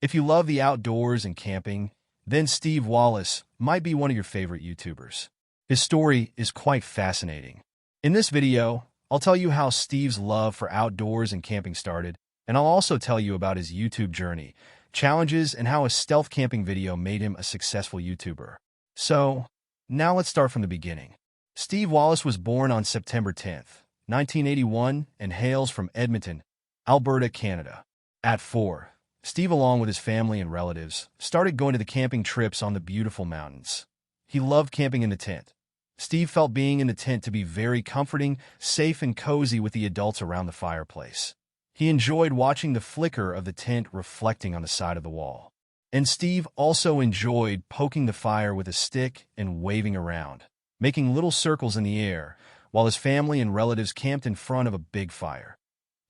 If you love the outdoors and camping, then Steve Wallis might be one of your favorite YouTubers. His story is quite fascinating. In this video, I'll tell you how Steve's love for outdoors and camping started, and I'll also tell you about his YouTube journey, challenges, and how a stealth camping video made him a successful YouTuber. So, now let's start from the beginning. Steve Wallis was born on September 10th, 1981, and hails from Edmonton, Alberta, Canada. At 4, Steve, along with his family and relatives, started going to the camping trips on the beautiful mountains. He loved camping in the tent. Steve felt being in the tent to be very comforting, safe, and cozy with the adults around the fireplace. He enjoyed watching the flicker of the tent reflecting on the side of the wall. And Steve also enjoyed poking the fire with a stick and waving around, making little circles in the air, while his family and relatives camped in front of a big fire.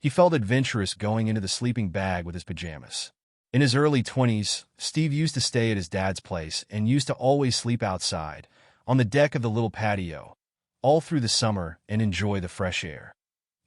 He felt adventurous going into the sleeping bag with his pajamas. In his early 20s, Steve used to stay at his dad's place and used to always sleep outside, on the deck of the little patio, all through the summer and enjoy the fresh air.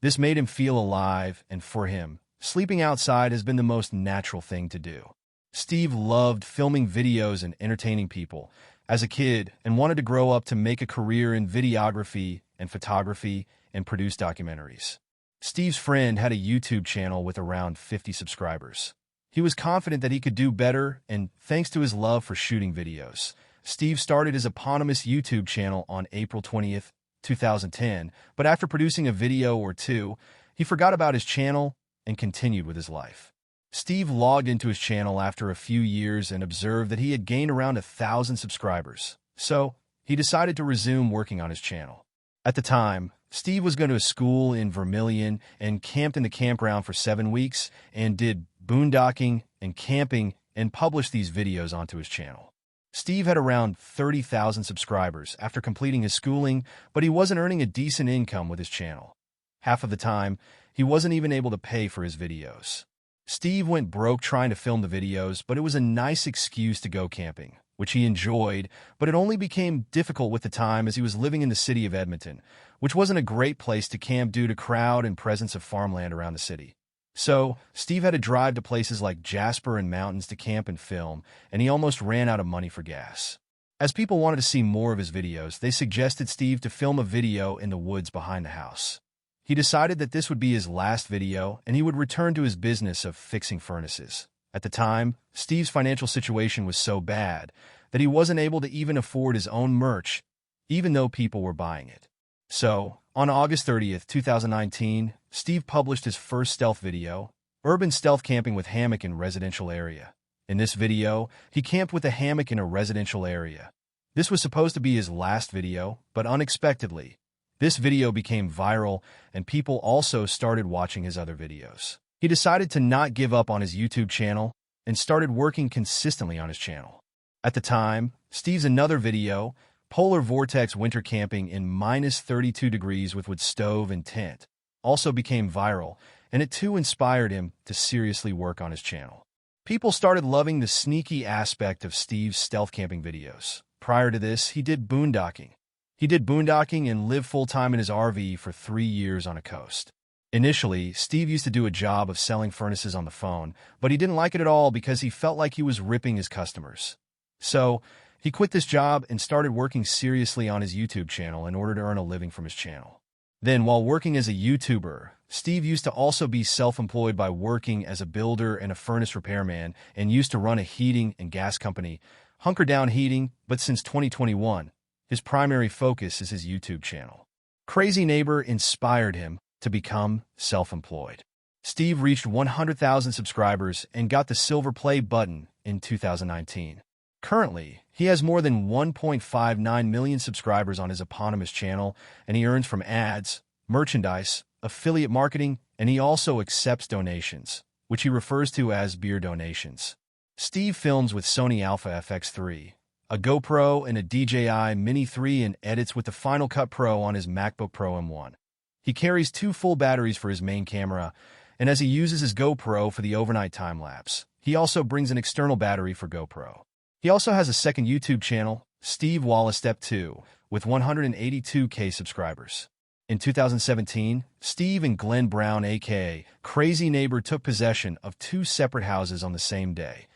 This made him feel alive, and for him, sleeping outside has been the most natural thing to do. Steve loved filming videos and entertaining people as a kid and wanted to grow up to make a career in videography and photography and produce documentaries. Steve's friend had a YouTube channel with around 50 subscribers. He was confident that he could do better, and thanks to his love for shooting videos, Steve started his eponymous YouTube channel on April 20th, 2010, but after producing a video or two, he forgot about his channel and continued with his life. Steve logged into his channel after a few years and observed that he had gained around 1,000 subscribers, so he decided to resume working on his channel. At the time, Steve was going to school in Vermilion and camped in the campground for 7 weeks and did boondocking and camping and published these videos onto his channel. Steve had around 30,000 subscribers after completing his schooling, but he wasn't earning a decent income with his channel. Half of the time, he wasn't even able to pay for his videos. Steve went broke trying to film the videos, but it was a nice excuse to go camping, which he enjoyed, but it only became difficult with the time as he was living in the city of Edmonton, which wasn't a great place to camp due to crowd and presence of farmland around the city. So, Steve had to drive to places like Jasper and mountains to camp and film, and he almost ran out of money for gas. As people wanted to see more of his videos, they suggested Steve to film a video in the woods behind the house. He decided that this would be his last video, and he would return to his business of fixing furnaces. At the time, Steve's financial situation was so bad that he wasn't able to even afford his own merch, even though people were buying it. So, on August 30th, 2019, Steve published his first stealth video, Urban Stealth Camping with Hammock in Residential Area. In this video, he camped with a hammock in a residential area. This was supposed to be his last video, but unexpectedly, this video became viral and people also started watching his other videos. He decided to not give up on his YouTube channel and started working consistently on his channel. At the time, Steve's another video, Polar Vortex Winter Camping in -32 degrees with wood stove and tent, also became viral, and it too inspired him to seriously work on his channel. People started loving the sneaky aspect of Steve's stealth camping videos. Prior to this, he did boondocking. He did boondocking and lived full-time in his RV for 3 years on a coast. Initially, Steve used to do a job of selling furnaces on the phone, but he didn't like it at all because he felt like he was ripping his customers. So, he quit this job and started working seriously on his YouTube channel in order to earn a living from his channel. Then, while working as a YouTuber, Steve used to also be self-employed by working as a builder and a furnace repairman and used to run a heating and gas company, Hunker Down Heating, but since 2021, his primary focus is his YouTube channel. Crazy Neighbor inspired him to become self-employed. Steve reached 100,000 subscribers and got the silver play button in 2019. Currently, he has more than 1.59 million subscribers on his eponymous channel, and he earns from ads, merchandise, affiliate marketing, and he also accepts donations, which he refers to as beer donations. Steve films with Sony Alpha FX3, a GoPro, and a DJI Mini 3 and edits with the Final Cut Pro on his MacBook Pro M1. He carries 2 full batteries for his main camera, and as he uses his GoPro for the overnight time-lapse, he also brings an external battery for GoPro. He also has a second YouTube channel, Steve Wallis Step 2, with 182K subscribers. In 2017, Steve and Glenn Brown, aka Crazy Neighbor, took possession of 2 separate houses on the same day,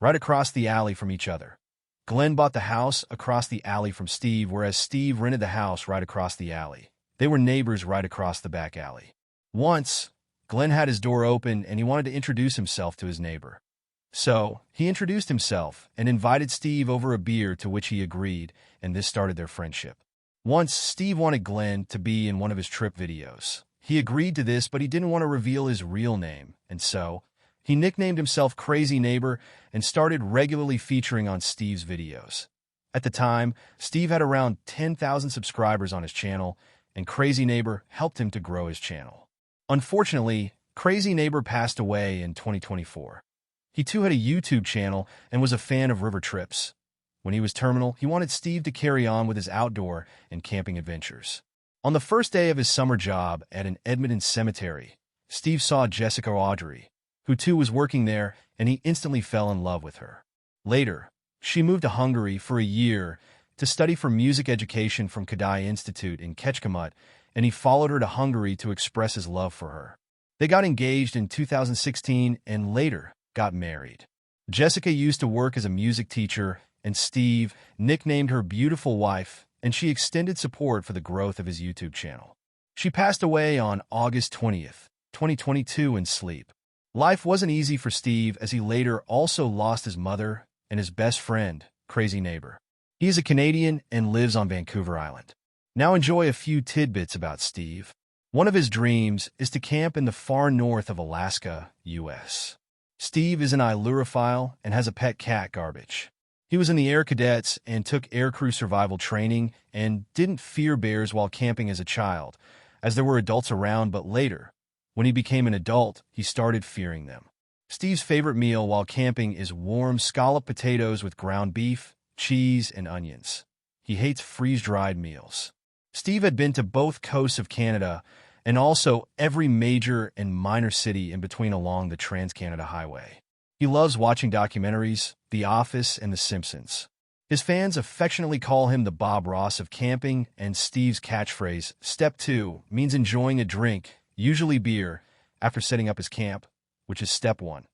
right across the alley from each other. Glenn bought the house across the alley from Steve, whereas Steve rented the house right across the alley. They were neighbors right across the back alley. Once, Glenn had his door open and he wanted to introduce himself to his neighbor. So, he introduced himself and invited Steve over a beer, to which he agreed, and this started their friendship. Once, Steve wanted Glenn to be in one of his trip videos. He agreed to this, but he didn't want to reveal his real name, and so, he nicknamed himself Crazy Neighbor and started regularly featuring on Steve's videos. At the time, Steve had around 10,000 subscribers on his channel, and Crazy Neighbor helped him to grow his channel. Unfortunately, Crazy Neighbor passed away in 2024. He too had a YouTube channel and was a fan of river trips. When he was terminal, he wanted Steve to carry on with his outdoor and camping adventures. On the first day of his summer job at an Edmonton cemetery, Steve saw Jessica Audrey, who too was working there, and he instantly fell in love with her. Later, she moved to Hungary for a year to study for music education from Kodály Institute in Kecskemét, and he followed her to Hungary to express his love for her. They got engaged in 2016 and later got married. Jessica used to work as a music teacher, and Steve nicknamed her Beautiful Wife, and she extended support for the growth of his YouTube channel. She passed away on August 20th, 2022 in sleep. Life wasn't easy for Steve, as he later also lost his mother and his best friend, Crazy Neighbor. He is a Canadian and lives on Vancouver Island. Now enjoy a few tidbits about Steve. One of his dreams is to camp in the far north of Alaska, U.S. Steve is an ailurophile and has a pet cat, Garbage. He was in the Air Cadets and took aircrew survival training and didn't fear bears while camping as a child, as there were adults around, but later, when he became an adult, he started fearing them. Steve's favorite meal while camping is warm scalloped potatoes with ground beef, cheese, and onions. He hates freeze-dried meals. Steve had been to both coasts of Canada and also every major and minor city in between along the Trans-Canada Highway. He loves watching documentaries, The Office, and The Simpsons. His fans affectionately call him the Bob Ross of camping, and Steve's catchphrase, Step 2, means enjoying a drink, usually beer, after setting up his camp, which is Step 1.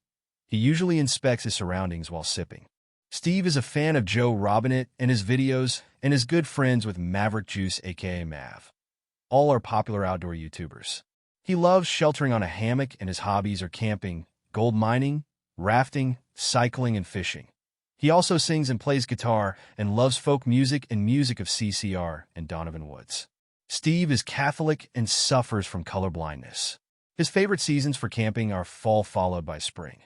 He usually inspects his surroundings while sipping. Steve is a fan of Joe Robinette and his videos, and is good friends with Maverick Juice, aka Mav. All are popular outdoor YouTubers. He loves sheltering on a hammock, and his hobbies are camping, gold mining, rafting, cycling, and fishing. He also sings and plays guitar and loves folk music and music of CCR and Donovan Woods. Steve is Catholic and suffers from colorblindness. His favorite seasons for camping are fall followed by spring.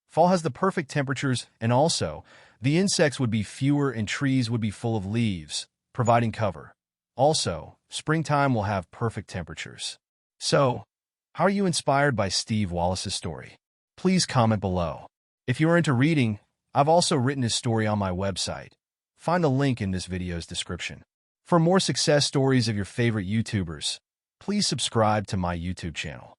Fall has the perfect temperatures, and also, the insects would be fewer and trees would be full of leaves, providing cover. Also, springtime will have perfect temperatures. So, how are you inspired by Steve Wallis's story? Please comment below. If you are into reading, I've also written his story on my website. Find the link in this video's description. For more success stories of your favorite YouTubers, please subscribe to my YouTube channel.